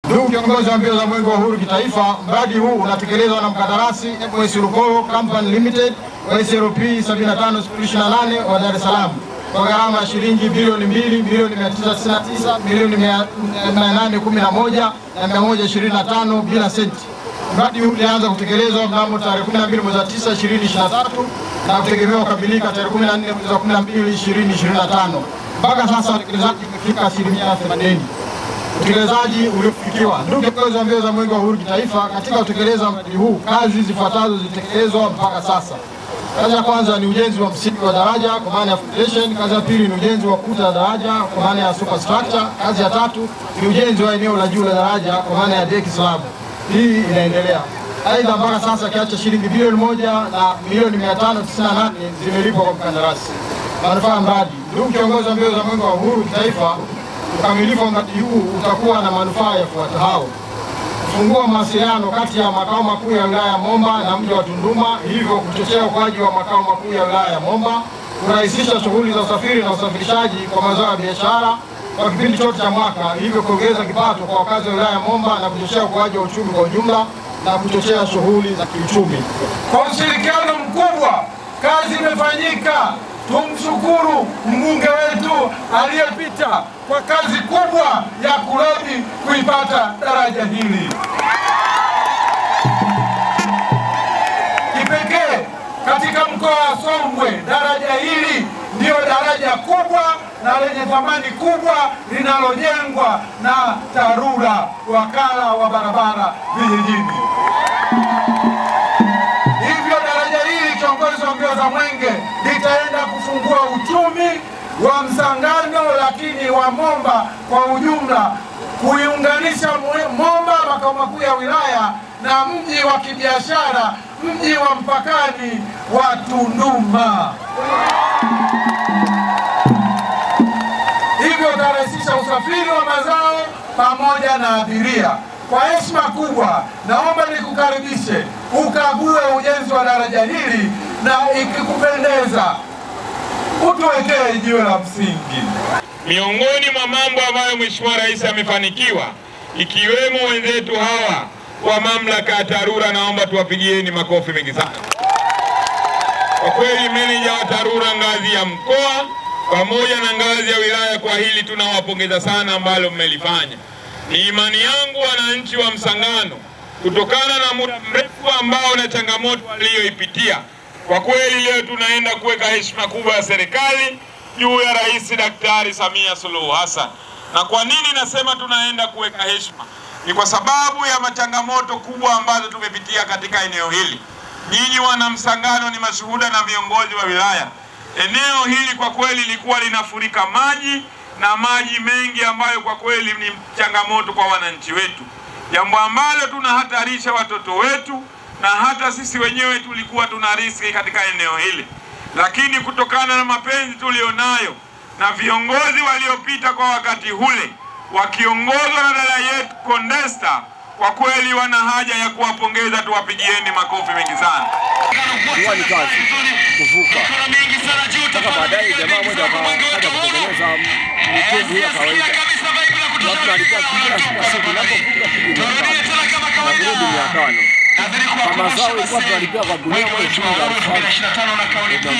Ndugu kiongozi wa mbio za Mwenge wa Uhuru kitaifa, mradi huu unatekelezwa na mkandarasi MS Lukoro Company Limited wa SLP 7528 wa Dar es Salaam kwa gharama ya shilingi bilioni 2,999 milioni 811 na 125 bila senti. Mradi huu ulianza kutekelezwa mnamo tarehe 12 mwezi wa 9 2023 na kutegemewa kukamilika tarehe 14 mwezi wa 12 2025. Mpaka sasa utekelezaji umefika 80%. Utekelezaji uliofikiwa. Ndugu kiongozi wa mbio za Mwenge wa Uhuru kitaifa, katika kutekeleza mradi huu kazi zifuatazo zitekelezwa mpaka sasa. Kazi ya kwanza ni ujenzi wa msingi wa daraja kwa maana ya foundation. Kazi ya pili ni ujenzi wa kuta za daraja kwa maana ya superstructure. Kazi ya tatu ni ujenzi wa eneo la juu la daraja kwa maana ya deck slab. Hii inaendelea. Aidha, mpaka sasa kiasi cha shilingi bilioni 1 na milioni 598 zimelipwa kwa mkandarasi. Manufaa ya mradi. Ndugu kiongozi wa mbio za Mwenge wa Uhuru kitaifa, ukamilifu wa mradi huu utakuwa na manufaa yafuatayo: kufungua mawasiliano kati ya makao makuu ya wilaya ya Momba na mji wa Tunduma, hivyo kuchochea ukuaji wa makao makuu ya wilaya ya Momba, kurahisisha shughuli za usafiri na usafirishaji kwa mazao ya biashara kwa kipindi chote cha mwaka, hivyo kuongeza kipato kwa wakazi wa wilaya ya Momba na kuchochea ukuaji wa uchumi kwa ujumla na kuchochea shughuli za kiuchumi. Kwa ushirikiano mkubwa kazi imefanyika. Tumshukuru mbunge wetu aliyepita kwa kazi kubwa ya kulobi kuipata daraja hili. Kipekee katika mkoa wa Songwe, daraja hili ndio daraja kubwa na lenye thamani kubwa linalojengwa na TARURA, wakala wa barabara vijijini. Hivyo daraja hili, kiongozi wa mbio za Mwenge, litaenda kufungua uchumi wa Msangano lakini wa Momba kwa ujumla, kuiunganisha Momba makao makuu ya wilaya na mji wa kibiashara, mji wa mpakani wa Tunduma. Hivyo utarahisisha usafiri wa mazao pamoja na abiria. Kwa heshima kubwa, naomba nikukaribishe ukague ujenzi wa daraja hili, na ikikupendeza utuwekee jiwe la msingi. Miongoni mwa mambo ambayo Mheshimiwa Rais amefanikiwa, ikiwemo wenzetu hawa wa mamlaka ya TARURA, naomba tuwapigieni makofi mengi sana. Kwa kweli meneja wa TARURA ngazi ya mkoa pamoja na ngazi ya wilaya, kwa hili tunawapongeza sana ambalo mmelifanya. Ni imani yangu wananchi wa Msangano, kutokana na muda mrefu ambao na changamoto walioipitia, kwa kweli leo tunaenda kuweka heshima kubwa ya serikali juu ya Rais Daktari Samia Suluhu Hassan. Na kwa nini nasema tunaenda kuweka heshima? Ni kwa sababu ya machangamoto kubwa ambazo tumepitia katika eneo hili. Nyinyi wana Msangano ni mashuhuda na viongozi wa wilaya. Eneo hili kwa kweli lilikuwa linafurika maji, na maji mengi ambayo kwa kweli ni changamoto kwa wananchi wetu, jambo ambalo tunahatarisha watoto wetu na hata sisi wenyewe tulikuwa tuna riski katika eneo hili. Lakini kutokana na mapenzi tulionayo na viongozi waliopita kwa wakati ule wakiongozwa na dada yetu Condesta, kwa kweli wana haja ya kuwapongeza, tuwapigieni makofi mengi sana. Huwa ni kazi kuvuka. Sasa baadaye jamaa mmoja akaja kutengeneza mchezo ya kawaida. Watu walikuwa kila siku napovuka kidogo na kurudi 500. Kama zao ilikuwa tunalipia kwa gunia kwa 25 na kauli mbiu